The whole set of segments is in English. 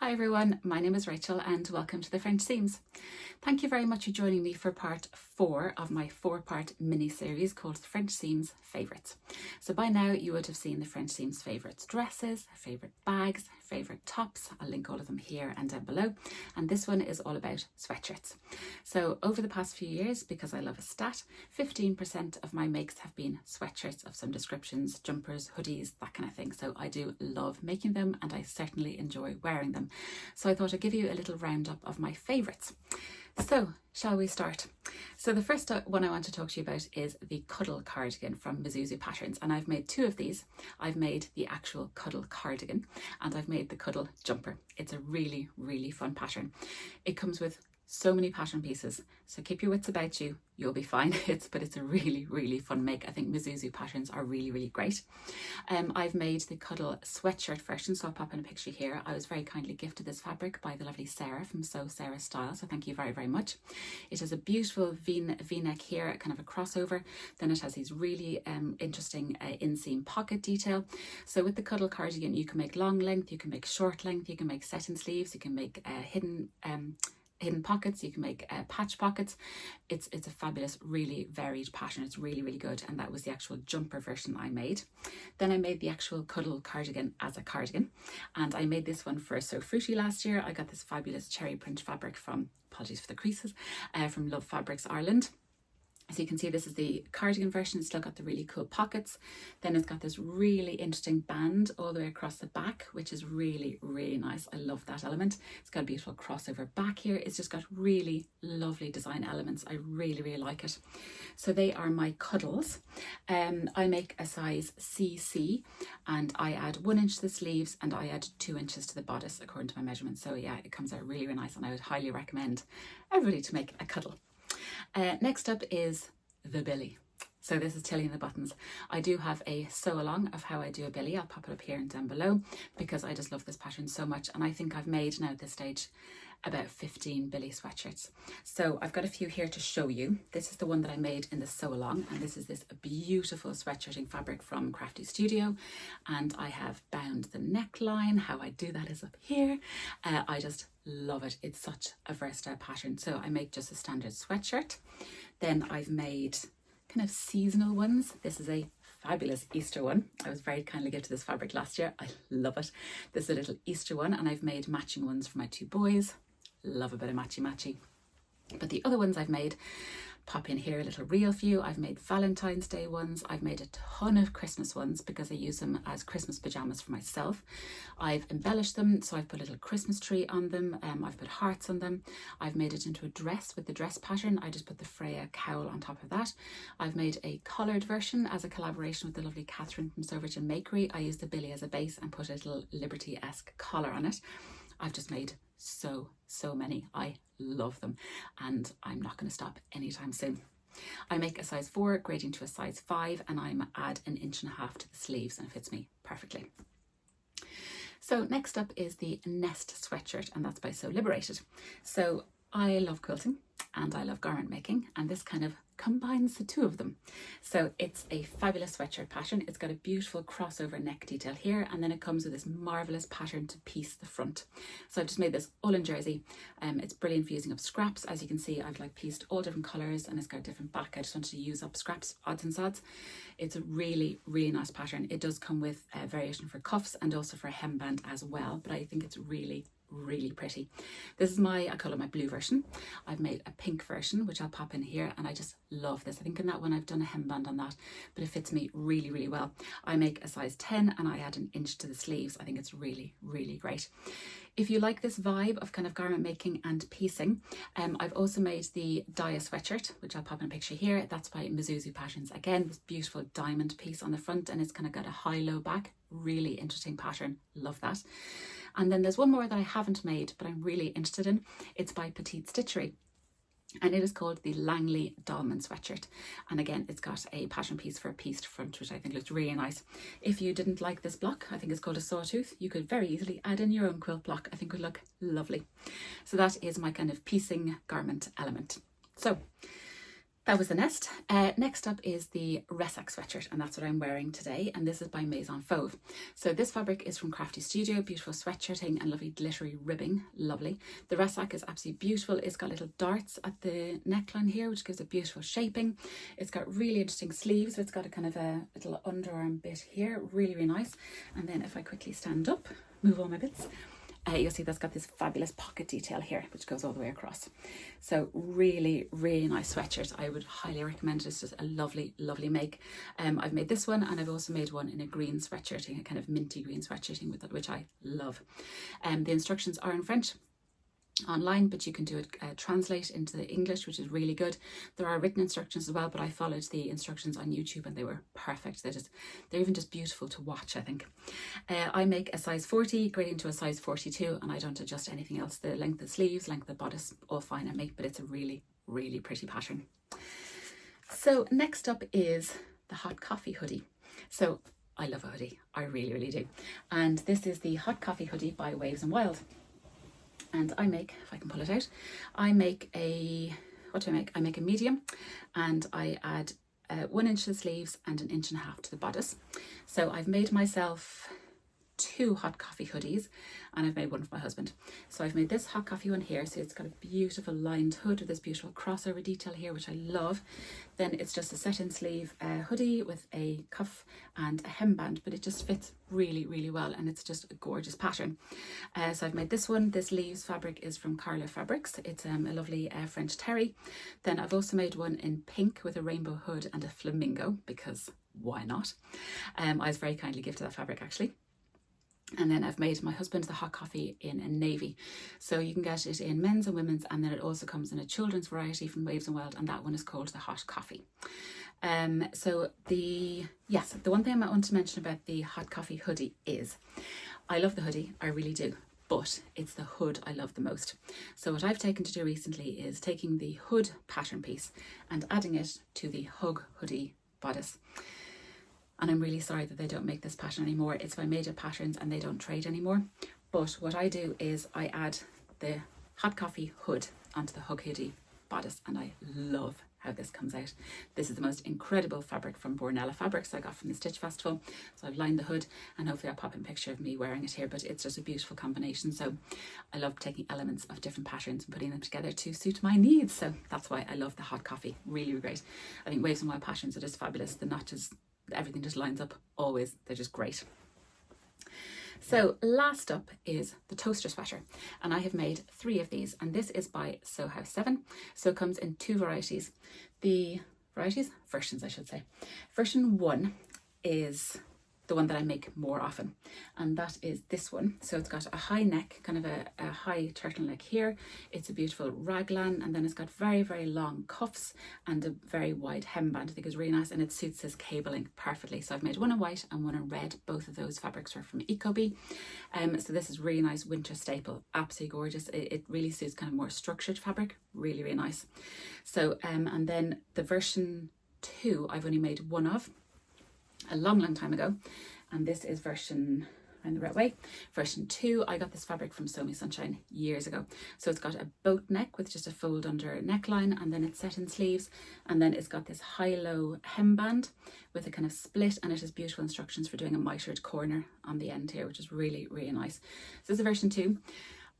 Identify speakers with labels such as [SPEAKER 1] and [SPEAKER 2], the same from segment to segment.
[SPEAKER 1] Hi everyone, my name is Rachel and welcome to the French Seams. Thank you very much for joining me for part 4 of my 4-part mini-series called French Seams Favourites. So by now you would have seen the French Seams favourites dresses, favourite bags, favourite tops. I'll link all of them here and down below. And this one is all about sweatshirts. So over the past few years, because I love a stat, 15% of my makes have been sweatshirts of some descriptions, jumpers, hoodies, that kind of thing. So I do love making them and I certainly enjoy wearing them. So I thought I'd give you a little roundup of my favourites. So shall we start? So the first one I want to talk to you about is the Cuddle cardigan from Mizuzu Patterns, and I've made 2 of these. I've made the actual Cuddle cardigan and I've made the Cuddle jumper. It's a really, really fun pattern. It comes with so many pattern pieces, so keep your wits about you, you'll be fine. But it's a really, really fun make. I think Mizuzu patterns are really, really great. I've made the Cuddle sweatshirt version, so I'll pop in a picture here. I was very kindly gifted this fabric by the lovely Sarah from Sew Sarah Style, so thank you very, very much. It has a beautiful v-neck here, kind of a crossover. Then it has these really interesting inseam pocket detail. So with the Cuddle cardigan, you can make long length, you can make short length, you can make set-in sleeves, you can make hidden pockets, you can make patch pockets. It's a fabulous, really varied pattern. It's really, really good, and that was the actual jumper version I made. Then I made the actual Cuddle cardigan as a cardigan, and I made this one for So Fruity last year. I got this fabulous cherry print fabric from, apologies for the creases, from Love Fabrics Ireland. So you can see this is the cardigan version. It's still got the really cool pockets. Then it's got this really interesting band all the way across the back, which is really, really nice. I love that element. It's got a beautiful crossover back here. It's just got really lovely design elements. I really, really like it. So they are my Cuddles. I make a size CC and I add 1 inch to the sleeves and I add 2 inches to the bodice according to my measurements. So yeah, it comes out really, really nice and I would highly recommend everybody to make a Cuddle. Next up is the Billy. So this is Tilly and the Buttons. I do have a sew along of how I do a Billy. I'll pop it up here and down below because I just love this pattern so much, and I think I've made now at this stage about 15 Billy sweatshirts. So I've got a few here to show you. This is the one that I made in the sew along, and this is this beautiful sweatshirting fabric from Crafty Studio, and I have bound the neckline. How I do that is up here. I just love it. It's such a versatile pattern. So I make just a standard sweatshirt. Then I've made kind of seasonal ones. This is a fabulous Easter one. I was very kindly gifted this fabric last year. I love it. This is a little Easter one, and I've made matching ones for my 2 boys. Love a bit of matchy. But the other ones I've made, pop in here a little reel for you. I've made Valentine's Day ones. I've made a ton of Christmas ones because I use them as Christmas pajamas for myself. I've embellished them, so I've put a little Christmas tree on them. I've put hearts on them. I've made it into a dress with the dress pattern. I just put the Freya cowl on top of that. I've made a collared version as a collaboration with the lovely Catherine from Sew Virgin Makery. I used the Billy as a base and put a little Liberty-esque collar on it. I've just made so many. I love them and I'm not going to stop anytime soon. I make a size 4 grading to a size 5 and I add 1.5 inches to the sleeves and it fits me perfectly. So next up is the Nest sweatshirt, and that's by So Liberated. So I love quilting and I love garment making, and this kind of combines the 2 of them. So it's a fabulous sweatshirt pattern. It's got a beautiful crossover neck detail here, and then it comes with this marvelous pattern to piece the front. So I've just made this all in jersey. It's brilliant for using up scraps. As you can see, I've like pieced all different colors and it's got a different back. I just wanted to use up scraps, odds and sods. It's a really, really nice pattern. It does come with a variation for cuffs and also for a hemband as well, but I think it's really pretty. This is I call it my blue version. I've made a pink version which I'll pop in here, and I just love this. I think in that one I've done a hemband on that, but it fits me really well. I make a size 10 and I add 1 inch to the sleeves. I think it's really great. If you like this vibe of kind of garment making and piecing, I've also made the Daya sweatshirt, which I'll pop in a picture here. That's by Mizuzu Patterns. Again, this beautiful diamond piece on the front, and it's kind of got a high-low back. Really interesting pattern. Love that. And then there's one more that I haven't made, but I'm really interested in. It's by Petite Stitchery, and it is called the Langley Dolman sweatshirt. And again, it's got a pattern piece for a pieced front, which I think looks really nice. If you didn't like this block, I think it's called a sawtooth, you could very easily add in your own quilt block. I think it would look lovely. So that is my kind of piecing garment element. So That was the nest. Next up is the Resack sweatshirt, and that's what I'm wearing today, and this is by Maison Fauve. So this fabric is from Crafty Studio, beautiful sweatshirting and lovely glittery ribbing, lovely. The Resack is absolutely beautiful. It's got little darts at the neckline here, which gives it beautiful shaping. It's got really interesting sleeves, so it's got a kind of a little underarm bit here, really, really nice. And then if I quickly stand up, move all my bits, you'll see that's got this fabulous pocket detail here, which goes all the way across. So really, really nice sweatshirt. I would highly recommend it. It's just a lovely, lovely make. I've made this one, and I've also made one in a green sweatshirting, a kind of minty green sweatshirting with it, which I love. The instructions are in French online, but you can do it translate into the English, which is really good. There are written instructions as well, but I followed the instructions on YouTube and they were perfect. They're even just beautiful to watch, I think. I make a size 40 grading to a size 42, and I don't adjust anything else. The length of the sleeves, length of the bodice, all fine I make, but it's a really, really pretty pattern. So next up is the hot coffee hoodie. So I love a hoodie, I really, really do. And this is the hot coffee hoodie by Waves and Wild. And I make, if I can pull it out, I make a, what do I make? I make a medium, and I add 1 inch to the sleeves and 1.5 inches to the bodice. So I've made myself 2 hot coffee hoodies, and I've made one for my husband. So I've made this hot coffee one here, so it's got a beautiful lined hood with this beautiful crossover detail here, which I love. Then it's just a set-in sleeve hoodie with a cuff and a hemband, but it just fits really, really well, and it's just a gorgeous pattern. So I've made this one. This leaves fabric is from Carla Fabrics. It's a lovely French terry. Then I've also made one in pink with a rainbow hood and a flamingo, because why not? I was very kindly gifted that fabric, actually. And then I've made my husband the hot coffee in a navy. So you can get it in men's and women's, and then it also comes in a children's variety from Waves and Wild, and that one is called the hot coffee. So the one thing I want to mention about the hot coffee hoodie is I love the hoodie, I really do, but it's the hood I love the most. So what I've taken to do recently is taking the hood pattern piece and adding it to the hug hoodie bodice. And I'm really sorry that they don't make this pattern anymore. It's by Major Patterns and they don't trade anymore. But what I do is I add the hot coffee hood onto the hug hoodie bodice, and I love how this comes out. This is the most incredible fabric from Bornella Fabrics I got from the Stitch Festival. So I've lined the hood, and hopefully I'll pop in a picture of me wearing it here, but it's just a beautiful combination. So I love taking elements of different patterns and putting them together to suit my needs. So that's why I love the hot coffee, really, really great. I think Waves and Wild patterns are just fabulous. The notches, everything just lines up always. They're just great. So last up is the toaster sweater, and I have made 3 of these, and this is by Sew House 7. So it comes in 2 varieties. Versions I should say. Version 1 is the one that I make more often, and that is this one. So it's got a high neck, kind of a high turtleneck here. It's a beautiful raglan, and then it's got very, very long cuffs and a very wide hemband. I think it's really nice, and it suits this cabling perfectly. So I've made one in white and one in red. Both of those fabrics are from Ecobee. So this is really nice winter staple, absolutely gorgeous. It really suits kind of more structured fabric, really, really nice. So and then the version 2 I've only made one of a long, long time ago, and this is version, in the right way, version 2. I got this fabric from Sew Me Sunshine years ago. So it's got a boat neck with just a fold under neckline, and then it's set in sleeves, and then it's got this high-low hemband with a kind of split, and it has beautiful instructions for doing a mitered corner on the end here, which is really, really nice. So this is version 2.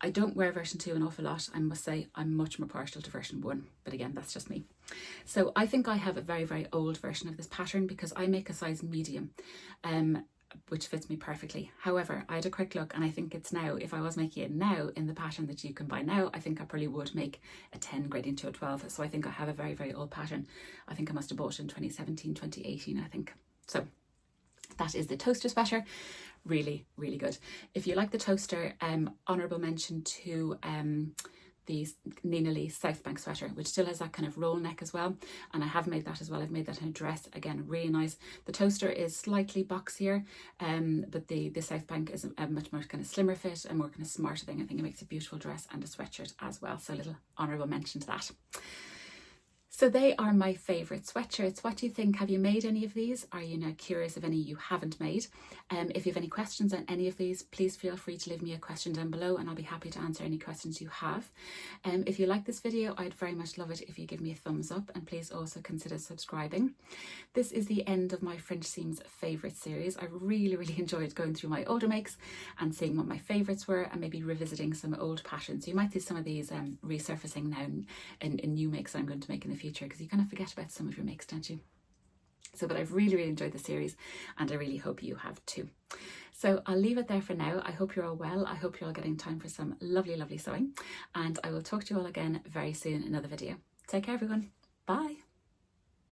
[SPEAKER 1] I don't wear version 2 an awful lot. I must say I'm much more partial to version 1, but again, that's just me. So I think I have a very, very old version of this pattern because I make a size medium, which fits me perfectly. However, I had a quick look, and I think it's now, if I was making it now in the pattern that you can buy now, I think I probably would make a 10 grading to a 12. So I think I have a very, very old pattern. I think I must have bought it in 2017, 2018, I think. So that is the toaster sweater. Really, really good. If you like the toaster, honourable mention to the Nina Lee South Bank sweater, which still has that kind of roll neck as well, and I have made that as well. I've made that in a dress, again, really nice. The toaster is slightly boxier, but the South Bank is a much more kind of slimmer fit and more kind of smarter thing. I think it makes a beautiful dress and a sweatshirt as well, so a little honourable mention to that. So they are my favourite sweatshirts. What do you think? Have you made any of these? Are you now curious of any you haven't made? If you have any questions on any of these, please feel free to leave me a question down below and I'll be happy to answer any questions you have. If you like this video, I'd very much love it if you give me a thumbs up, and please also consider subscribing. This is the end of my French Seams favourite series. I really enjoyed going through my older makes and seeing what my favourites were and maybe revisiting some old patterns. You might see some of these resurfacing now in new makes I'm going to make in the future, because you kind of forget about some of your makes, don't you? So, but I've really enjoyed the series and I really hope you have too. So I'll leave it there for now. I hope you're all well. I hope you're all getting time for some lovely sewing, and I will talk to you all again very soon in another video. Take care everyone. Bye.